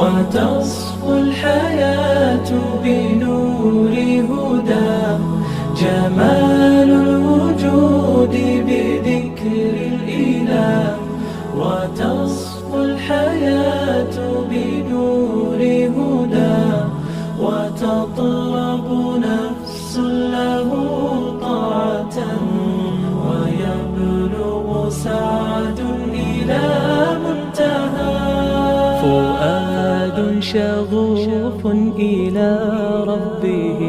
وتصفو الحياة بنور هدى جمال الوجود بذكر الإله وتصفو الحياة بنور هدى وتطلب نفس له طاعة ويبلغ سعد إلى منتهى فؤاد شغوف إلى ربه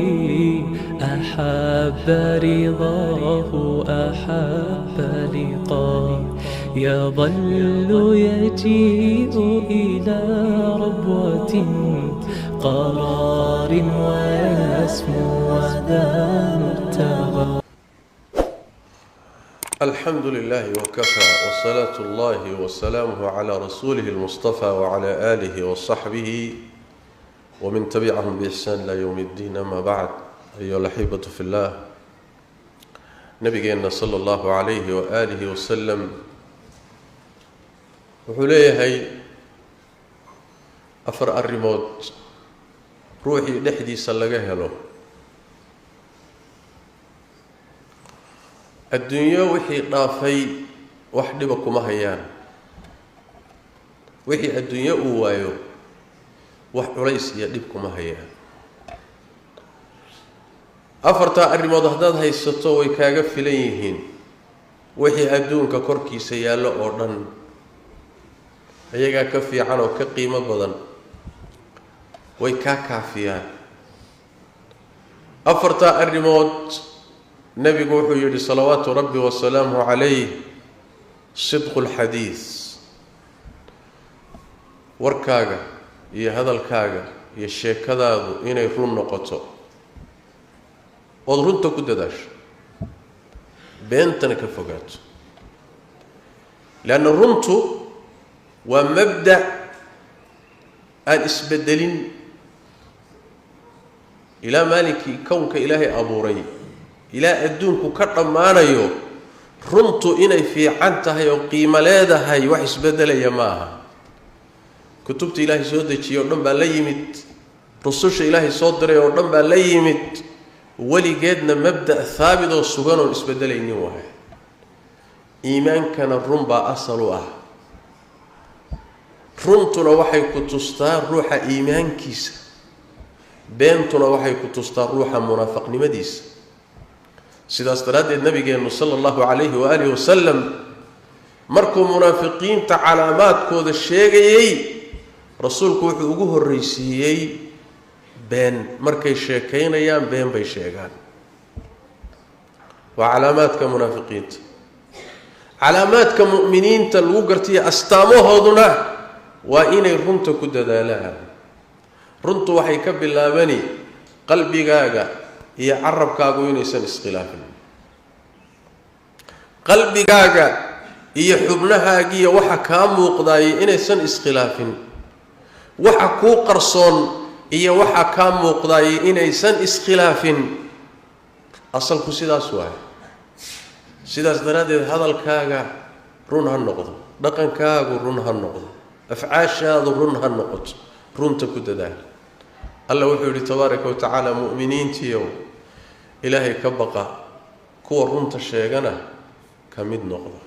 أحب رضاه أحب لقاه يظل يجيء إلى ربوة قرار ويسمو وذا مرتضى. الحمد لله وكفى وصلاة الله وسلامه على رسوله المصطفى وعلى آله وصحبه ومن تبعهم بإحسان إلى يوم الدين. أما بعد، أيها الأحبة في الله، نبينا صلى الله عليه وآله وسلم وحليه أفر الرموت روحي لحدي سلقه له الدنيا وحي طافي وحدبكم هيان وحي الدنيا وايو وحريس يدبكم هيان أفرتا الرموت هداد هيستو ويكاغا فيليهين وحي أدونك كوركي سيالو أوردن ayagaa ka fiican oo ka qiimo badan way ka kaafiyaan. afarta arrimood nabigu wuxuu yiri salawaatu rabbi wa salaamuhu alayhi sidqul hadiis warkaaga iyo hadalkaaga iyo sheekadaadu inay run noqoto oo runta ku dadaasho beentana ka fogaato laana runtu ومبدأ الإسبدلين إلى مالك كونك إلهي أبوري إلى أدونك كرمانا يو رمت إني في عنتها يقيم لادها يوحس بدل يماها كتبت إلهي سودك يوردن باليمت رسوش إلهي صدر يوردن باليمت ولي قادنا مبدأ ثابت والسجان والإسبدلين يوها إيمان كان الرمبا أصلوها runtuna waxay ku tustaa ruuxa iimaankiisa beentuna waxay ku tustaa ruuxa munaafiqnimadiisa sidaas daraadeed nabigeenu sallallahu alayhi wa alihi wasallam markuu munaafiqiinta calaamaadkooda sheegayay rasuulku wuxuu ugu horeysiiyay been markay sheekaynayaan been bay sheegaan wa calaamaadka munaafiqiinta calaamaadka mu'miniinta lagu gartiyo astaamahooduna waa inay runta ku dadaalaan. runtu waxay ka bilaabani qalbigaaga iyo carabkaagu inaysan iskhilaafin qalbigaaga iyo xubnahaaga iyo waxa ka muuqday inaysan iskhilaafin waxa ku qarsoon iyo waxa ka muuqday inaysan iskhilaafin asalku sidaas waa sidaas daraadeed hadalkaaga run ha noqdo dhaqankaagu run ha noqdo أفعاشاذ رنها النقط رنت كددال الله وحده تبارك وتعالى مؤمنين تيو إلهي كبقى كو رنت الشيغانة كمد نقضة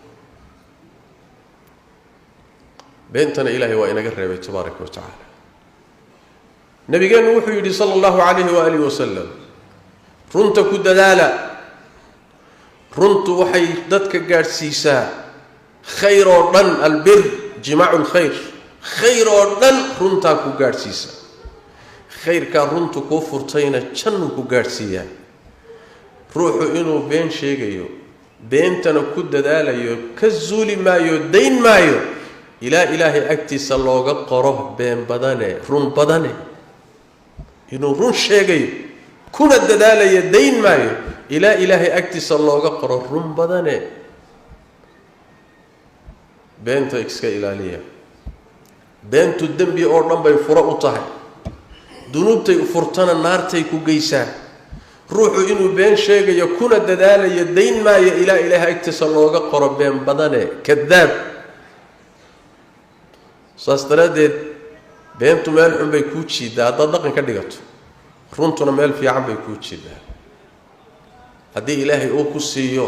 بنتنا إلهي وإن قرب تبارك وتعالى نبي قال وحده صلى الله عليه وآله وسلم رنت كددال رنت وحي دتك قارسيسا خير ورن البر جماع الخير خير ودن رنتا ku gaarsiisa khayrka runtu ku furtayna jannu ku gaarsiiya ruuxu inuu been sheegayo beentana ku dadaalayo ka zuuli maayo dayn maayo ila ilaahi agtiisa looga qoro been badane run badane inuu run sheegayo kuna dadaalayo dayn maayo ila ilaahi agtiisa looga qoro run badane beenta iska ilaaliya beentu dambi oo dhan bay furo u tahay dunuubtay furtana naartay ku geysaan ruuxu inuu been sheegayo kuna dadaalayo dayn maayo ilaa ilaahay agtiisa looga qoro been badane kadaab saas daraadeed beentu meel xun bay ku jiidaa haddaad dhaqan ka dhigato runtuna meel fiican bay ku jiidaa haddii ilaahay uu ku siiyo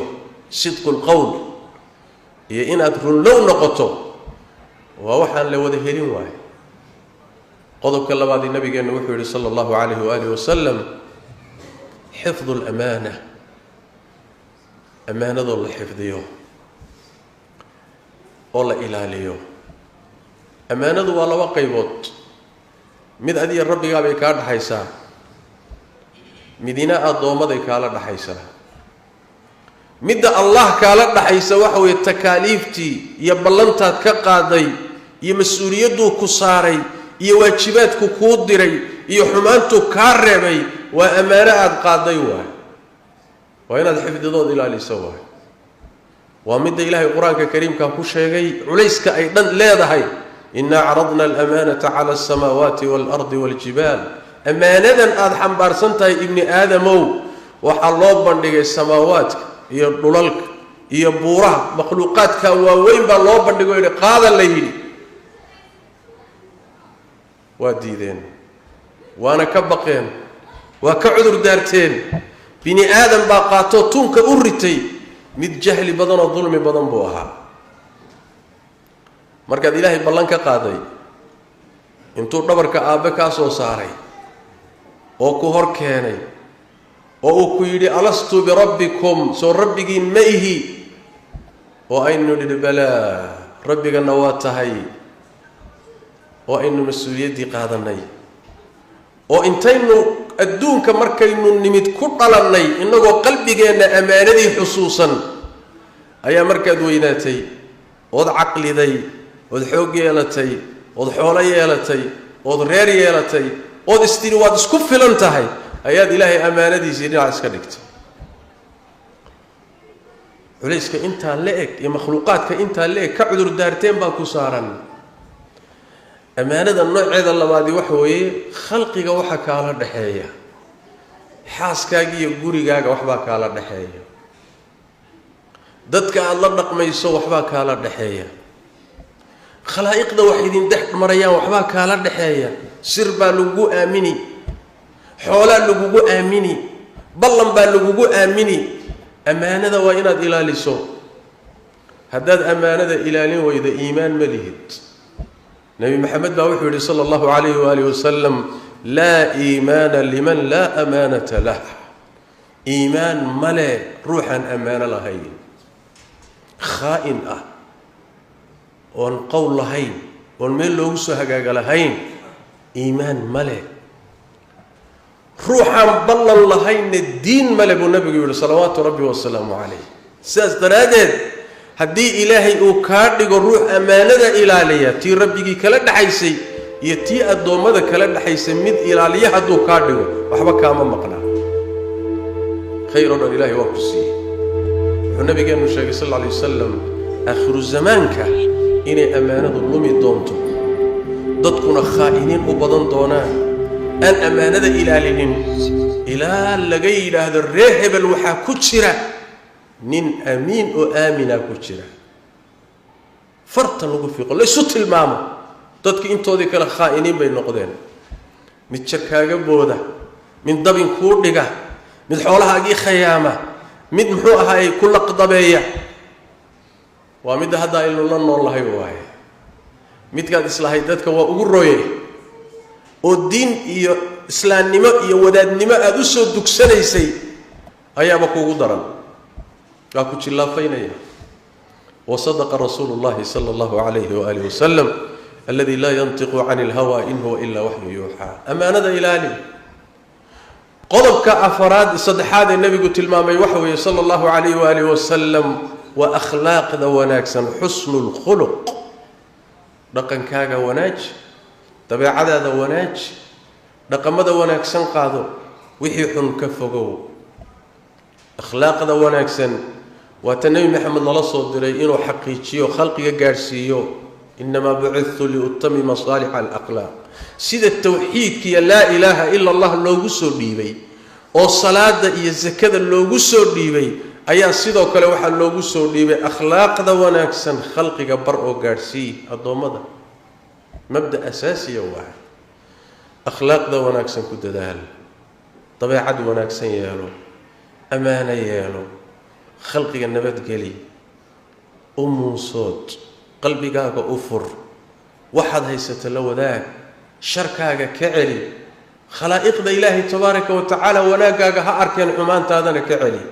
sidqul qawl iyo inaad runlow noqoto waa waxaan la wada helin waayo qodobka labaad ee nabigeena wuxuu yiri sallallahu alayhi wa alihi wasallam حفظ الأمانة أمانة الله حفظيه الله إلاليه أمانة والله وقيبوت مد أدي الرب قال كارد حيسا مدينة الضومة ذي كارد حيسا مد الله كارد حيسا وحوي التكاليفتي يبلنت كقاضي يمسؤوليته كساري يواجبات كودري يحمانته كاربي وأمانة قاضي واحد وين الحفظ ضد إلى لسواه ومد إلهي القرآن الكريم كان كل شيء عليسك أيضا لا ذهي إنا عرضنا الأمانة على السماوات والأرض والجبال أمانة أضحم بارسنتها ابن آدم وحلوب بندق السماوات هي الضلالك هي بورا مخلوقاتك وين بالله بندق قاضي الليل وديدين وأنا كبقين وكعذر دارتين بني آدم باقاتو تونك أورتي مد جهل بدن الظلم بدن بوها مركز إلهي بلانك قاضي انتو دبرك آبك أسو ساري وكو هركيني وكو يدي ألستو بربكم سو ربك مئه وأين للبلا ربك النواتهي وأين مسؤوليتي قاضني وإنتينو adduunka markaynu nimid ku dhalannay inagoo qalbigeena amaanadii xusuusan ayaa markaad weynaatay ood caqliday ood xoog yeelatay ood xoolo yeelatay ood reer yeelatay ood istiri waad isku filan tahay ayaad ilaahay amaanadiisii dhinac iska dhigtay culayska intaa la eg iyo makhluuqaadka intaa la eg ka cudur daarteen baa ku saaran أمانة النوع اللبادي وحوي خلقك وحكى على الدحية حاسكاجي يقولي جاك وحباك على الدحية ضدك الله رقم يسوى وحباك على الدحية خلائق ذا وحيدين تحت مريا وحباك على الدحية سربا لجو آمني حولا لجو آمني بلن باللجو آمني أمانة ذا وإناد إلى لسو هداد أمانة ذا إلى لين وإذا إيمان مليهد نبي محمد باوحي صلى الله عليه وآله وسلم لا إيمان لمن لا أمانة له إيمان ملا روحا أمانة لهين خائن ونقول لهين ونميل لوسها لهين إيمان ملا روحا بلن لهين الدين ملا بالنبي صلوات ربي والسلام عليه ساس درادد هدي إلهي أكادق الروح أمانة إلالية تي ربك كلا دحيسي يتي الدومة كلا دحيسي مد إلالية هدو كادق وحبا كاما مقنا خير الإلهي وقصي النبي قال النبي صلى الله عليه وسلم آخر الزمانك إني أمانة الظلم دومتو ضدكنا خائنين وبضن دونان أن أمانة إلاليهم إلى لقي إلى هذا الرهب الوحا كتشرة نين أمين وآمنا كتيرا فرطا نقول في قول ليسوت الماما تدك انتو ذيك الخائنين بين نقدين من شكاقة بودة من ضبين كوردقة من حولها اجي خيامة من محوها كل قضبية ومن هذا إلا الله الله يوهي من قاد إصلاحي تدك وأقول رويه والدين إسلام نماء يوداد نماء أدوسو دكسني سي هيا بكو قدرا قاكوش الله فينيا وصدق رسول الله صلى الله عليه وآله وسلم الذي لا ينطق عن الهوى إن هو إلا وحي يوحى أمانة إلهي قضبك أفراد صدحاد النبي قلت المامي وحوي صلى الله عليه وآله وسلم وأخلاق ذا وناكسا حسن الخلق رقن كاغا وناج تبع ذا وناج رقم ذا وناكسا قاضو وحي حن كفقو أخلاق ذا وناكسا وتنبي محمد الله صلى الله عليه وسلم حقيقي خلقي قارسيو إنما بعثت لأتمم مصالح الأخلاق سيد التوحيد كي لا إله إلا الله لو قصر ديبي والصلاة إيا الزكاة لو قصر ديبي أيا سيدو كلا واحد لو قصر ديبي أخلاق ذا وناكسا خلقي برء قارسي الضوء مبدأ أساسي واحد akhlaaqda wanaagsan ku dadaal dabeecad wanaagsan yeelo amaana yeelo khalqiga nabadgeli u muusood qalbigaaga u fur waxaad haysato la wadaag sharkaaga ka celi khalaa'iqda ilaahay tabaaraka wa tacaala wanaagaaga ha arkeen xumaantaadana ka celi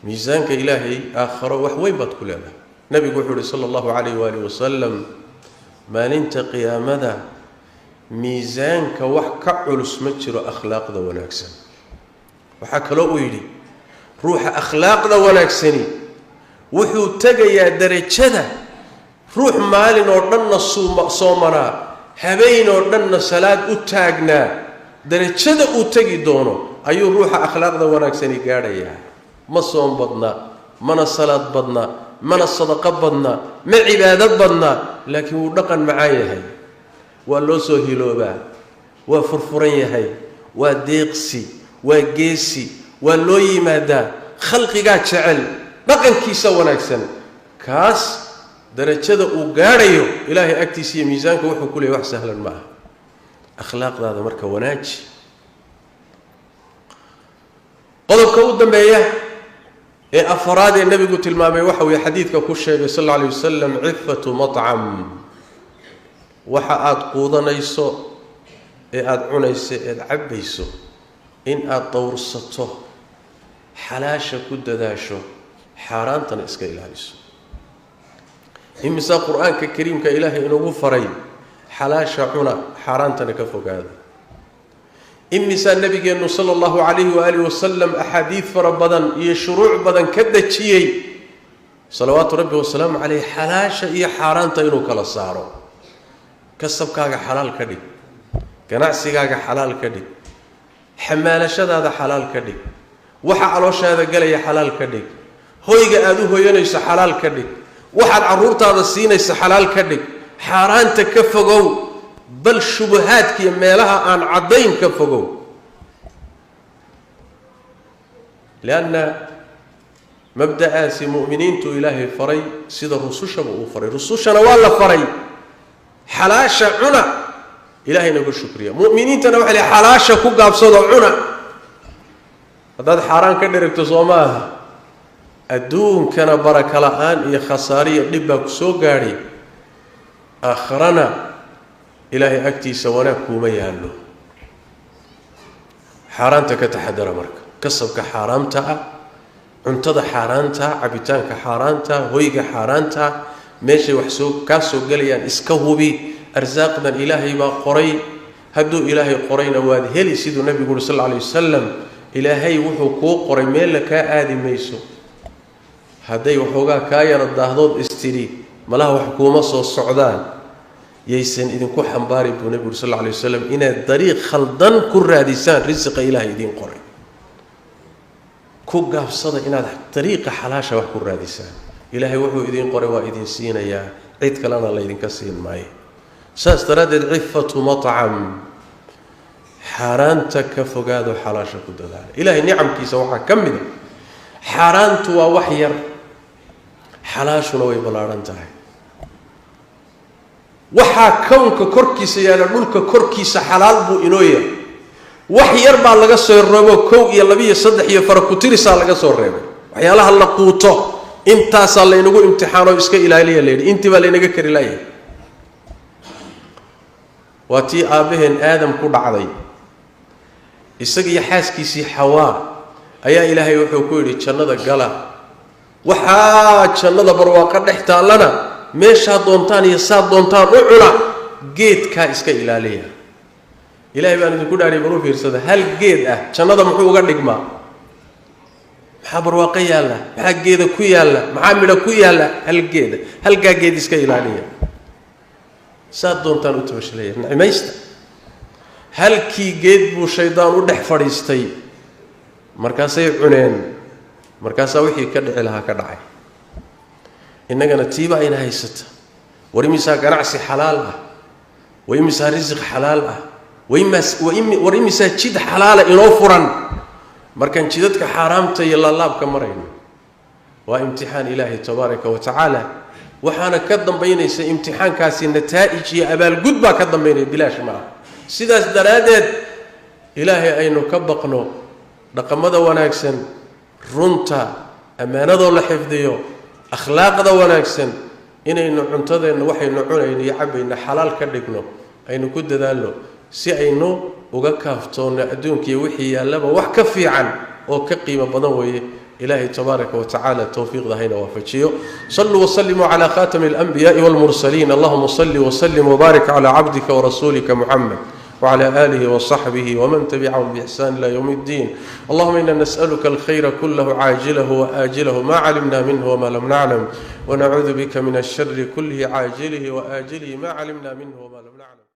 miisaanka ilaahay aakharo wax weyn baad ku leedahay nabigu wuxuu yihi sala allahu calayh waalihi wasalam maalinta qiyaamada miisaanka wax ka culus ma jiro akhlaaqda wanaagsan waxaa kaloo uu yidhi ruuxa akhlaaqda wanaagsani wuxuu tegayaa darajada ruux maalin oo dhanna soomanaa habeen oo dhanna salaad u taagnaa darajada uu tegi doono ayuu ruuxa akhlaaqda wanaagsani gaadhayaa ma soom badna mana salaad badna mana sadaqo badna ma cibaado badna laakiin wuu dhaqan macaan yahay waa loo soo hiloobaa waa furfuran yahay waa deeqsi waa geesi waa loo yimaadaa khalqigaa jecel dhaqankiisa wanaagsan kaas darajada uu gaadhayo ilaahay agtiisa iyo miisaanka wuxuu ku leeyahay wax sahlan ma aha akhlaaqdaada marka wanaaji qodobka u dambeeya ee afraad ee nabigu tilmaamay waxa uu xadiidka ku sheegay sallallahu alayhi wasallam cifatu mat'am waxa aad quudanayso ee aad cunayso ee aad cabayso in aad dowrsato xalaasha ku dadaasho xaaraantana iska ilaaliso imisa quraanka kariimka ilaahay inuu faray xalaasha cuna xaaraantana ka fogaada imisa nabigeenu sallallahu alayhi wa alihi wasallam ahadith farabadan iyo shuruuc badan ka dajiyay salawaatu rabbi wa salaamu alayhi xalaasha iyo xaaraanta inuu kala saaro kasabkaaga xalaal ka dhig ganacsigaaga xalaal ka dhig xamaalashadaada xalaal ka dhig waxa calooshaada galaya xalaal ka dhig hoyga aad u hoyanayso xalaal ka dhig waxaad caruurtaada siinayso xalaal ka dhig xaaraanta ka fogow bal shubahaadka iyo meelaha aan cadayn ka fogow لأن مبدأ مؤمنين تو إلهي فري سيد الرسوشة وفري رسوشة ولا فري حلاشة عنا إلهي نقول شكريا مؤمنين تنوح لي حلاشة كوكا بصدى عنا هذا حرام كدرك تصومها أدون كان بركة الآن يا خسارية لبك سوغاري آخرنا إلهي أكتي سوانا كوميانو حرامتك تحدر مرك كسبك حرامتها cuntada xaaraanta cabitaanka xaaraanta hoyga xaaraanta meeshay wax soo ka soo galayaan iska hubi arsaaqdan ilaahay baa qoray haduu ilaahay qorayna waad heli sidoo nabigu sallallahu alayhi wasallam ilaahay wuxuu ku qoray meel ka aadi mayso haday waxoogaa ka yara daahdood istiri malaha wax kuma soo socdaan yeysan idinku xambaari buu nabigu sallallahu alayhi wasallam ina dariiq khaldan ku raadisaan rizqa ilaahay idin qoray ku gaabsada inaad dariiqa xalaasha wax ku raadisaan ilaahay wuxuu idin qoray waa idin siinayaa cid kalena la idin ka siin maayo saas daradeed cifatu mat'am xaaraanta ka fogaado xalaasha ku dadaala ilaahay nicamkiisa waxa kamid xaaraantu waa wax yar xalaashuna way balaaran tahay waxa koonka korkiisa yaala dhulka korkiisa xalaal buu inoo yahay wax yar baa laga soo reebo 1 iyo 2 iyo 3 iyo farakutiriisa laga soo reebay waxyaalaha la quuto intaas la inagu imtixaano iska ilaaliya leeyahay intii baa la inaga kari laayay waati aabaheen aadam ku dhacday isaga iyo xaaskiisii xawaa ayaa ilaahay wuxuu ku yiri jannada gala waxa jannada barwaaqo dhextaalana meesha doontaan iyo saad doontaan u cuna geedka iska ilaaliya ilaahay baan idinku dhaariyay baro fiirsada hal geed ah jannada muxuu uga dhigmaa maxaa barwaaqo yaala maxaa geeda ku yaala maxaa midho ku yaala hal geed iska ilaaliya saad doontaan u tabashalaya nicmaysta halkii geed buu shaydaan u dhex fadhiistay markaasay cuneen markaasaa wixii ka dhici lahaa ka dhacay innagana tiiba ayna haysata warimisaa ganacsi xalaal ah warimisaa risiq xalaal ah warimisaa jid xalaala inoo furan markan jidadka xaraamta iyo laalaabka marayno waa imtixaan ilaahay tabaaraka wa tacaala waxaana ka dambaynaysa imtixaankaasi nataa'ij iyo abaalgud baa ka dambaynaya bilaash ma aha sidaas daraadeed ilaahay aynu ka baqno dhaqamada wanaagsan runta amaanadoo la xifdiyo akhlaaqda wanaagsan inaynu cuntadeenna waxaynu cunayno iyo cabayna xalaal ka dhigno aynu ku dadaalno si aynu uga kaaftoonno adduunka iyo wixii yaallaba wax ka fiican oo ka qiimo badan weeye إلهي تبارك وتعالى التوفيق ذهينا وفجيه صلوا وسلموا على خاتم الأنبياء والمرسلين اللهم صل وسلم وبارك على عبدك ورسولك محمد وعلى آله وصحبه ومن تبعهم بإحسان إلى يوم الدين اللهم إنا نسألك الخير كله عاجله وآجله ما علمنا منه وما لم نعلم ونعوذ بك من الشر كله عاجله وآجله ما علمنا منه وما